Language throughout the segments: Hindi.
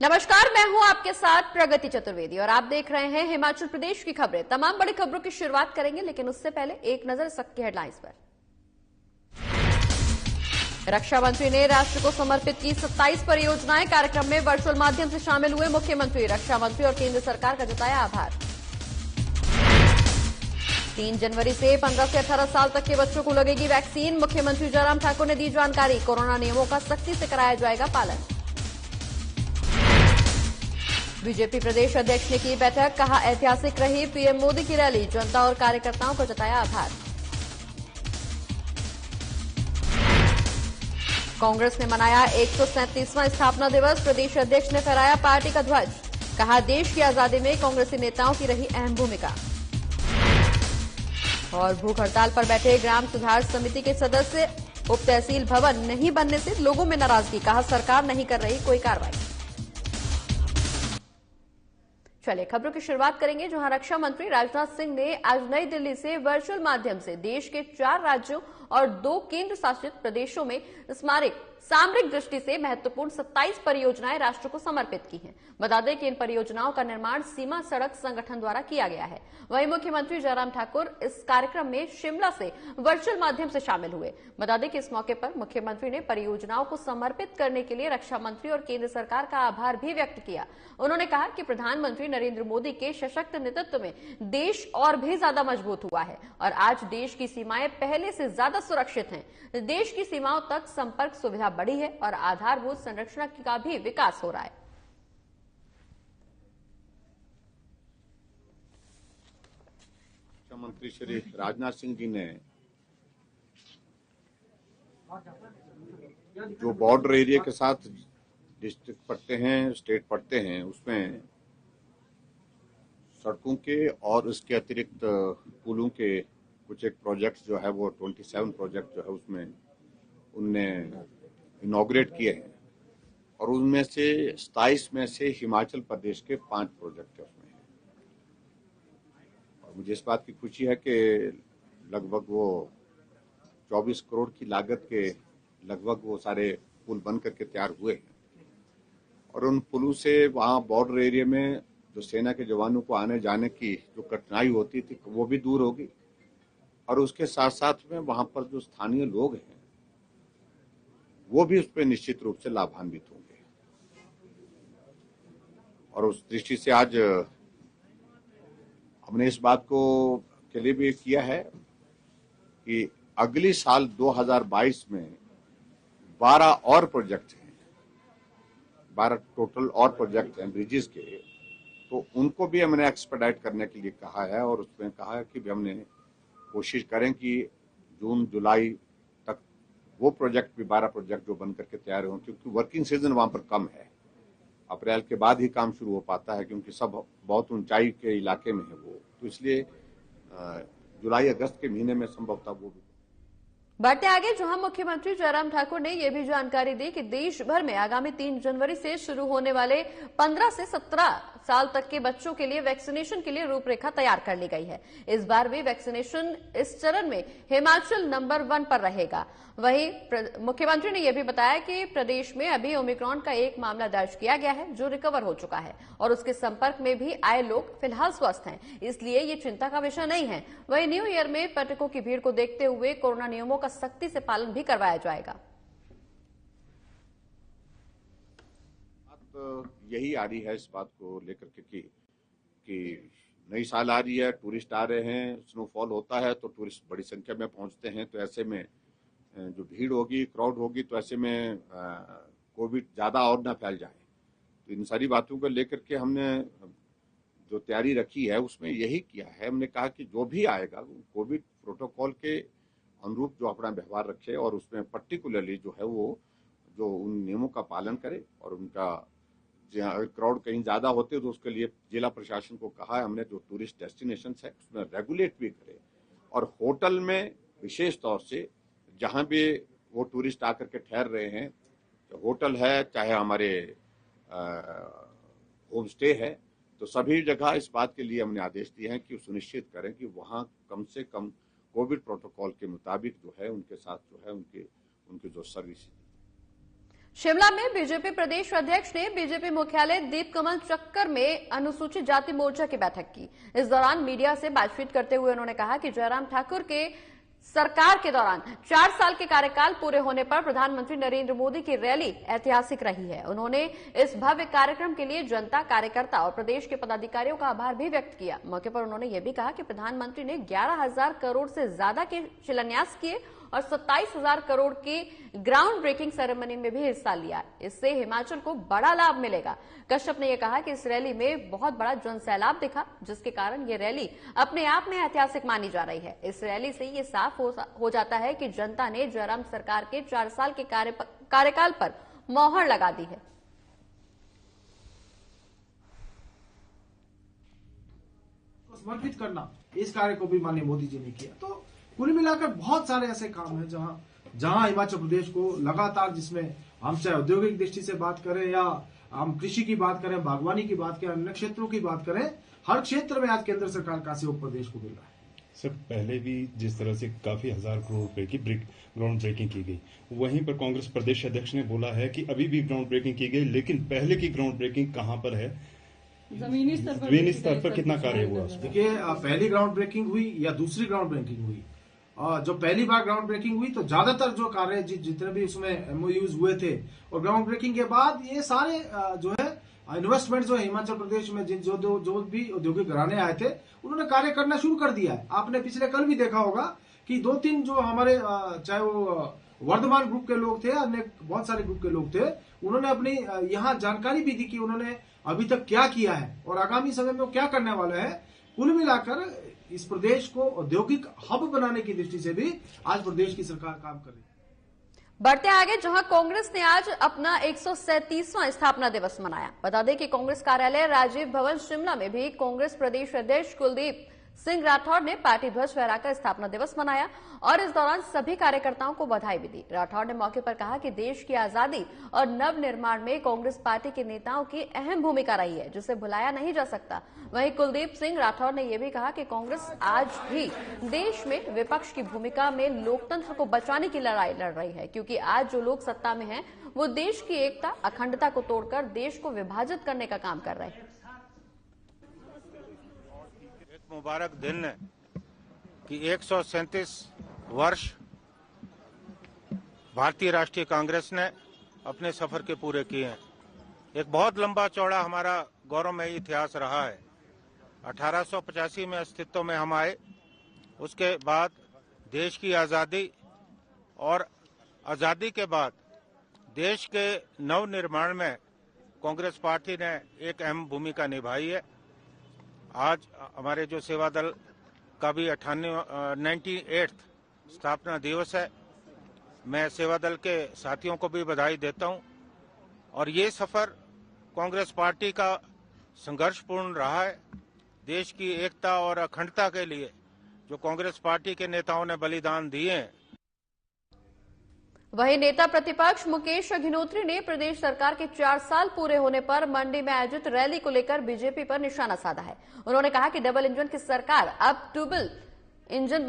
नमस्कार, मैं हूं आपके साथ प्रगति चतुर्वेदी और आप देख रहे हैं हिमाचल प्रदेश की खबरें। तमाम बड़ी खबरों की शुरुआत करेंगे, लेकिन उससे पहले एक नजर सबकी हेडलाइंस पर। रक्षा मंत्री ने राष्ट्र को समर्पित की 27 परियोजनाएं। कार्यक्रम में वर्चुअल माध्यम से शामिल हुए मुख्यमंत्री। रक्षा मंत्री और केंद्र सरकार का जताया आभार। 3 जनवरी से 15 से 18 साल तक के बच्चों को लगेगी वैक्सीन। मुख्यमंत्री जयराम ठाकुर ने दी जानकारी। कोरोना नियमों का सख्ती से कराया जाएगा पालन। बीजेपी प्रदेश अध्यक्ष ने की बैठक। कहा, ऐतिहासिक रही पीएम मोदी की रैली। जनता और कार्यकर्ताओं को जताया आभार। कांग्रेस ने मनाया 137वां स्थापना दिवस। प्रदेश अध्यक्ष ने फहराया पार्टी का ध्वज। कहा, देश की आजादी में कांग्रेसी नेताओं की रही अहम भूमिका। और भूख हड़ताल पर बैठे ग्राम सुधार समिति के सदस्य। उप तहसील भवन नहीं बनने से लोगों में नाराजगी। कहा, सरकार नहीं कर रही कोई कार्रवाई। चलिए खबरों की शुरुआत करेंगे, जहां रक्षा मंत्री राजनाथ सिंह ने आज नई दिल्ली से वर्चुअल माध्यम से देश के 4 राज्यों और 2 केंद्र शासित प्रदेशों में सामरिक दृष्टि से महत्वपूर्ण 27 परियोजनाएं राष्ट्र को समर्पित की हैं। बता दें कि इन परियोजनाओं का निर्माण सीमा सड़क संगठन द्वारा किया गया है। वहीं मुख्यमंत्री जयराम ठाकुर इस कार्यक्रम में शिमला से वर्चुअल माध्यम से शामिल हुए। बता दें कि इस मौके पर मुख्यमंत्री ने परियोजनाओं को समर्पित करने के लिए रक्षा मंत्री और केंद्र सरकार का आभार भी व्यक्त किया। उन्होंने कहा कि प्रधानमंत्री नरेंद्र मोदी के सशक्त नेतृत्व में देश और भी ज्यादा मजबूत हुआ है और आज देश की सीमाएं पहले से ज्यादा सुरक्षित हैं। देश की सीमाओं तक संपर्क सुविधा बढ़ी है और आधारभूत संरचना का भी विकास हो रहा है। रक्षा मंत्री श्री राजनाथ सिंह जी ने जो बॉर्डर एरिया के साथ डिस्ट्रिक्ट पड़ते हैं, स्टेट पड़ते हैं, उसमें सड़कों के और उसके अतिरिक्त पुलों के कुछ एक प्रोजेक्ट्स जो है वो 27 प्रोजेक्ट जो है उसमें उनने इनॉग्रेट किए हैं और उनमें से 27 में से हिमाचल प्रदेश के 5 प्रोजेक्ट उसमें हैं। और मुझे इस बात की खुशी है कि लगभग वो 24 करोड़ की लागत के लगभग वो सारे पुल बन करके तैयार हुए हैं और उन पुलों से वहाँ बॉर्डर एरिया में जो सेना के जवानों को आने जाने की जो कठिनाई होती थी वो भी दूर होगी और उसके साथ साथ में वहाँ पर जो स्थानीय लोग हैं वो भी उस पर निश्चित रूप से लाभान्वित होंगे। और उस दृष्टि से आज हमने इस बात को के लिए भी किया है कि अगली साल 2022 में 12 और प्रोजेक्ट हैं, 12 टोटल और प्रोजेक्ट हैं ब्रिजेस के, तो उनको भी हमने एक्सपेडाइट करने के लिए कहा है और उसमें कहा है कि हमने कोशिश करें कि जून जुलाई तक वो प्रोजेक्ट भी 12 प्रोजेक्ट जो बन करके तैयार हों, क्योंकि वर्किंग सीजन वहां पर कम है। अप्रैल के बाद ही काम शुरू हो पाता है क्योंकि सब बहुत ऊंचाई के इलाके में है वो, तो इसलिए जुलाई अगस्त के महीने में संभवतः वो भी। बढ़ते आगे, जहां मुख्यमंत्री जयराम ठाकुर ने यह भी जानकारी दी कि देश भर में आगामी 3 जनवरी से शुरू होने वाले 15 से 17 साल तक के बच्चों के लिए वैक्सीनेशन के लिए रूपरेखा तैयार कर ली गई है। इस बार भी वैक्सीनेशन इस चरण में हिमाचल नंबर 1 पर रहेगा। वहीं मुख्यमंत्री ने यह भी बताया कि प्रदेश में अभी ओमिक्रॉन का एक मामला दर्ज किया गया है जो रिकवर हो चुका है और उसके संपर्क में भी आए लोग फिलहाल स्वस्थ हैं, इसलिए ये चिंता का विषय नहीं है। वहीं न्यू ईयर में पर्यटकों की भीड़ को देखते हुए कोरोना नियमों का सख्ती से पालन भी करवाया जाएगा। यही आ रही है इस बात को लेकर के कि नई साल आ रही है, टूरिस्ट आ रहे हैं, स्नोफॉल होता है तो टूरिस्ट बड़ी संख्या में पहुंचते हैं, तो ऐसे में जो भीड़ होगी, क्राउड होगी, तो ऐसे में कोविड ज़्यादा और ना फैल जाए। तो इन सारी बातों को लेकर के हमने जो तैयारी रखी है उसमें यही किया है। हमने कहा कि जो भी आएगा कोविड प्रोटोकॉल के अनुरूप जो अपना व्यवहार रखे और उसमें पर्टिकुलरली जो है वो जो उन नियमों का पालन करे और उनका अगर क्राउड कहीं ज़्यादा होते तो उसके लिए जिला प्रशासन को कहा है हमने जो टूरिस्ट डेस्टिनेशन है उसमें रेगुलेट भी करे और होटल में विशेष तौर से जहाँ भी वो टूरिस्ट आकर के ठहर रहे हैं, तो होटल है चाहे हमारे होम स्टे है, तो सभी जगह इस बात के लिए हमने आदेश दिए हैं कि सुनिश्चित करें कि वहाँ कम से कम कोविड प्रोटोकॉल के मुताबिक जो है उनके साथ जो है उनके जो सर्विस। शिमला में बीजेपी प्रदेश अध्यक्ष ने बीजेपी मुख्यालय दीपकमल चक्कर में अनुसूचित जाति मोर्चा की बैठक की। इस दौरान मीडिया से बातचीत करते हुए उन्होंने कहा कि जयराम ठाकुर के सरकार के दौरान 4 साल के कार्यकाल पूरे होने पर प्रधानमंत्री नरेंद्र मोदी की रैली ऐतिहासिक रही है। उन्होंने इस भव्य कार्यक्रम के लिए जनता, कार्यकर्ता और प्रदेश के पदाधिकारियों का आभार भी व्यक्त किया। मौके पर उन्होंने यह भी कहा कि प्रधानमंत्री ने 11,000 करोड़ से ज्यादा के शिलान्यास किए और 27,000 करोड़ की ग्राउंड ब्रेकिंग सेरेमनी में भी हिस्सा लिया। इससे हिमाचल को बड़ा लाभ मिलेगा। कश्यप ने यह कहा कि इस रैली में बहुत बड़ा जन सैलाब दिखा, जिसके कारण ये रैली अपने आप में ऐतिहासिक मानी जा रही है। इस रैली से ये साफ हो जाता है कि जनता ने जयराम सरकार के 4 साल के कार्यकाल पर मोहर लगा दी है। समर्पित करना, इस कार्य को भी माननीय मोदी जी ने किया। तो कुल मिलाकर बहुत सारे ऐसे काम हैं जहां हिमाचल प्रदेश को लगातार, जिसमें हम चाहे औद्योगिक दृष्टि से बात करें या हम कृषि की बात करें, बागवानी की बात करें, अन्य क्षेत्रों की बात करें, हर क्षेत्र में आज केंद्र सरकार का सहयोग प्रदेश को मिल रहा है। सर, पहले भी जिस तरह से काफी 1,000 करोड़ रुपए की ग्राउंड ब्रेकिंग की गई, वहीं पर कांग्रेस प्रदेश अध्यक्ष ने बोला है कि अभी भी ग्राउंड ब्रेकिंग की गई, लेकिन पहले की ग्राउंड ब्रेकिंग कहां पर है, जमीनी स्तर पर कितना कार्य हुआ? देखिए, पहली ग्राउंड ब्रेकिंग हुई या दूसरी ग्राउंड ब्रेकिंग हुई, जो पहली बार ग्राउंड ब्रेकिंग हुई तो ज्यादातर जो कार्य जितने भी उसमें एमओयूज हुए थे, और ग्राउंड ब्रेकिंग के बाद ये सारे जो है इन्वेस्टमेंट जो है हिमाचल प्रदेश में जो भी औद्योगिक घराने आए थे, उन्होंने कार्य करना शुरू कर दिया है। आपने पिछले कल भी देखा होगा कि 2-3 जो हमारे चाहे वो वर्धमान ग्रुप के लोग थे, अन्य बहुत सारे ग्रुप के लोग थे, उन्होंने अपनी यहाँ जानकारी भी दी कि उन्होंने अभी तक क्या किया है और आगामी समय में वो क्या करने वाला है। कुल मिलाकर इस प्रदेश को औद्योगिक हब बनाने की दृष्टि से भी आज प्रदेश की सरकार काम कर रही है। बढ़ते आगे, जहां कांग्रेस ने आज अपना 137वां स्थापना दिवस मनाया। बता दें कि कांग्रेस कार्यालय राजीव भवन शिमला में भी कांग्रेस प्रदेश अध्यक्ष कुलदीप सिंह राठौर ने पार्टी ध्वज फहराकर स्थापना दिवस मनाया और इस दौरान सभी कार्यकर्ताओं को बधाई भी दी। राठौर ने मौके पर कहा कि देश की आजादी और नव निर्माण में कांग्रेस पार्टी के नेताओं की अहम भूमिका रही है, जिसे भुलाया नहीं जा सकता। वहीं कुलदीप सिंह राठौर ने यह भी कहा कि कांग्रेस आज भी देश में विपक्ष की भूमिका में लोकतंत्र को बचाने की लड़ाई लड़ रही है, क्योंकि आज जो लोग सत्ता में हैं वो देश की एकता, अखंडता को तोड़कर देश को विभाजित करने का काम कर रहे हैं। मुबारक दिन है कि 137 वर्ष भारतीय राष्ट्रीय कांग्रेस ने अपने सफर के पूरे किए हैं। एक बहुत लंबा चौड़ा हमारा गौरवमयी इतिहास रहा है। 1885 में अस्तित्व में हम आए, उसके बाद देश की आज़ादी और आज़ादी के बाद देश के नव निर्माण में कांग्रेस पार्टी ने एक अहम भूमिका निभाई है। आज हमारे जो सेवा दल का भी 98 स्थापना दिवस है। मैं सेवा दल के साथियों को भी बधाई देता हूं और ये सफर कांग्रेस पार्टी का संघर्षपूर्ण रहा है। देश की एकता और अखंडता के लिए जो कांग्रेस पार्टी के नेताओं ने बलिदान दिए हैं। वहीं नेता प्रतिपक्ष मुकेश अग्निहोत्री ने प्रदेश सरकार के 4 साल पूरे होने पर मंडी में आयोजित रैली को लेकर बीजेपी पर निशाना साधा है। उन्होंने कहा कि डबल इंजन की सरकार अब ट्रिपल इंजन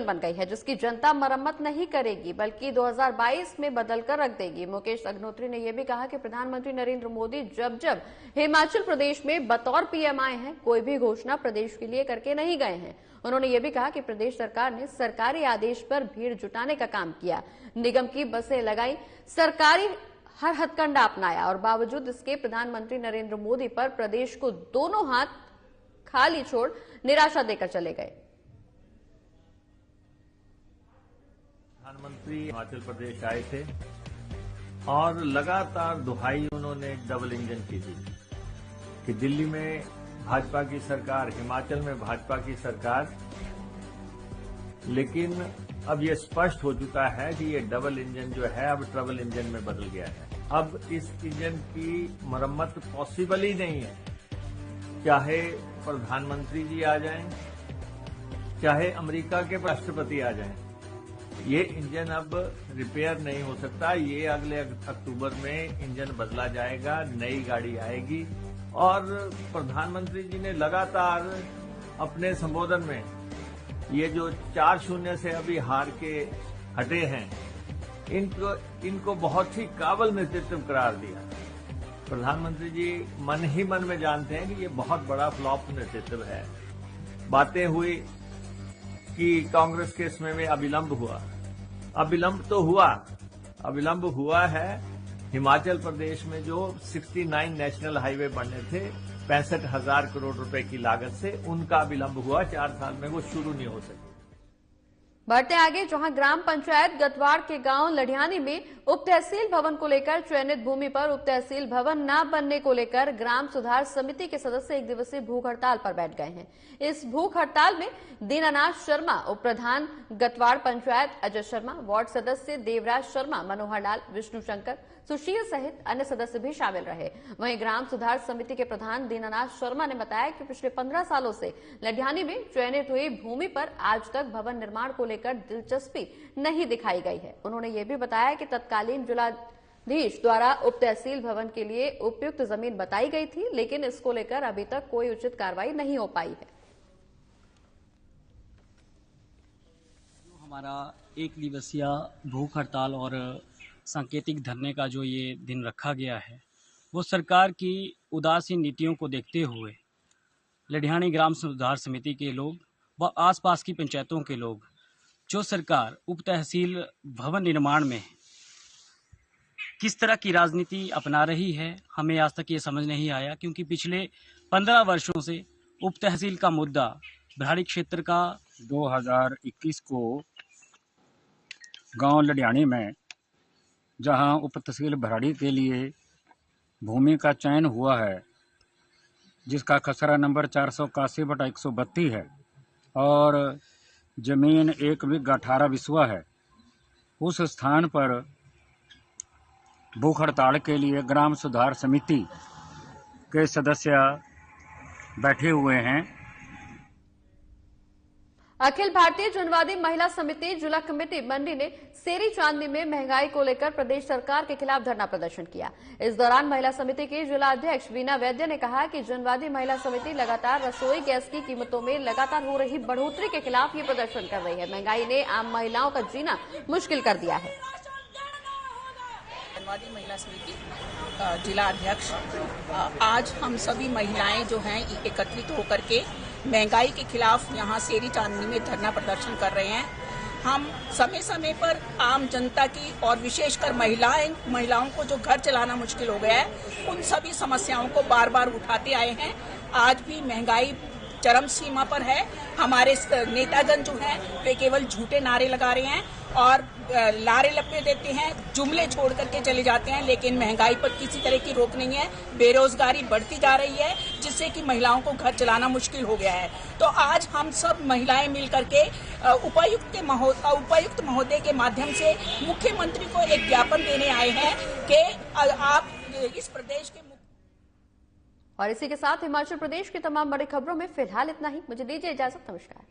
बन गई है, जिसकी जनता मरम्मत नहीं करेगी बल्कि 2022 में बदलकर रख देगी। मुकेश अग्निहोत्री ने यह भी कहा कि प्रधानमंत्री नरेंद्र मोदी जब हिमाचल प्रदेश में बतौर पीएम आए हैं, कोई भी घोषणा प्रदेश के लिए करके नहीं गए हैं। उन्होंने यह भी कहा कि प्रदेश सरकार ने सरकारी आदेश पर भीड़ जुटाने का काम किया, निगम की बसें लगाई, सरकारी हर हथकंडा अपनाया और बावजूद इसके प्रधानमंत्री नरेंद्र मोदी पर प्रदेश को दोनों हाथ खाली छोड़ निराशा देकर चले गए। प्रधानमंत्री हिमाचल प्रदेश आए थे और लगातार दुहाई उन्होंने डबल इंजन की थी कि दिल्ली में भाजपा की सरकार, हिमाचल में भाजपा की सरकार, लेकिन अब ये स्पष्ट हो चुका है कि ये डबल इंजन जो है अब ट्रिपल इंजन में बदल गया है। अब इस इंजन की मरम्मत पॉसिबल ही नहीं है, चाहे प्रधानमंत्री जी आ जाएं, चाहे अमेरिका के राष्ट्रपति आ जाएं, ये इंजन अब रिपेयर नहीं हो सकता। ये अगले अक्टूबर में इंजन बदला जाएगा, नई गाड़ी आएगी। और प्रधानमंत्री जी ने लगातार अपने संबोधन में ये जो 4-0 से अभी हार के हटे हैं, इनको बहुत ही काबिल नेतृत्व करार दिया। प्रधानमंत्री जी मन ही मन में जानते हैं कि ये बहुत बड़ा फ्लॉप नेतृत्व है। बातें हुई कि कांग्रेस के इसमें में अविलंब हुआ। अविलंब तो हुआ, अविलंब हुआ है। हिमाचल प्रदेश में जो 69 नेशनल हाईवे बनने थे 65,000 करोड़ रुपए की लागत से, उनका विलंब हुआ। 4 साल में वो शुरू नहीं हो सके। बढ़ते आगे, जहां ग्राम पंचायत गतवाड़ के गांव लढ़ियानी में उप तहसील भवन को लेकर चयनित भूमि पर उप तहसील भवन न बनने को लेकर ग्राम सुधार समिति के सदस्य 1 दिवसीय भूख हड़ताल पर बैठ गए हैं। इस भूख हड़ताल में दीनानाथ शर्मा, उप प्रधान गतवाड़ पंचायत अजय शर्मा, वार्ड सदस्य देवराज शर्मा, मनोहर लाल, विष्णु शंकर, सुशील सहित अन्य सदस्य भी शामिल रहे। वहीं ग्राम सुधार समिति के प्रधान दीनानाथ शर्मा ने बताया कि पिछले 15 सालों से लढ़ियानी में चयनित हुई भूमि पर आज तक भवन निर्माण को लेकर दिलचस्पी नहीं दिखाई गई है। उन्होंने ये भी बताया कि तत्कालीन जिलाधीश द्वारा उप तहसील भवन के लिए उपयुक्त जमीन बताई गई थी, लेकिन इसको लेकर अभी तक कोई उचित कार्रवाई नहीं हो पाई है। हमारा 1 दिवसीय भूख हड़ताल और सांकेतिक धरने का जो ये दिन रखा गया है, वो सरकार की उदासीन नीतियों को देखते हुए लढ़ियानी ग्राम सुधार समिति के लोग व आसपास की पंचायतों के लोग, जो सरकार उप तहसील भवन निर्माण में किस तरह की राजनीति अपना रही है, हमें आज तक ये समझ नहीं आया। क्योंकि पिछले 15 वर्षों से उप तहसील का मुद्दा भराड़ी क्षेत्र का 2021 को गांव लढ़ियानी में जहां उप तहसील भराड़ी के लिए भूमि का चयन हुआ है, जिसका खसरा नंबर 481/132 है और जमीन 1 बिघा 18 बिस्वा है, उस स्थान पर भूख हड़ताल के लिए ग्राम सुधार समिति के सदस्य बैठे हुए हैं। अखिल भारतीय जनवादी महिला समिति जिला कमेटी मंडी ने सेरी चांदनी में महंगाई को लेकर प्रदेश सरकार के खिलाफ धरना प्रदर्शन किया। इस दौरान महिला समिति की जिला अध्यक्ष वीना वैद्य ने कहा कि जनवादी महिला समिति लगातार रसोई गैस की कीमतों में लगातार हो रही बढ़ोतरी के खिलाफ ये प्रदर्शन कर रही है। महंगाई ने आम महिलाओं का जीना मुश्किल कर दिया है। जनवादी महिला समिति जिला अध्यक्ष, आज हम सभी महिलाएं जो हैं एकत्रित होकर के महंगाई के खिलाफ यहाँ सेरी चांदनी में धरना प्रदर्शन कर रहे हैं। हम समय समय पर आम जनता की और विशेषकर महिलाओं को जो घर चलाना मुश्किल हो गया है, उन सभी समस्याओं को बार बार उठाते आए हैं। आज भी महंगाई चरम सीमा पर है। हमारे नेतागण जो हैं वे केवल झूठे नारे लगा रहे हैं और लारे लपे देते हैं, जुमले छोड़ करके चले जाते हैं, लेकिन महंगाई पर किसी तरह की रोक नहीं है। बेरोजगारी बढ़ती जा रही है, जिससे कि महिलाओं को घर चलाना मुश्किल हो गया है। तो आज हम सब महिलाएं मिलकर के उपायुक्त महोदय के माध्यम से मुख्यमंत्री को एक ज्ञापन देने आए हैं कि आप इस प्रदेश के। और इसी के साथ हिमाचल प्रदेश की तमाम बड़ी खबरों में फिलहाल इतना ही। मुझे दीजिए इजाजत। नमस्कार।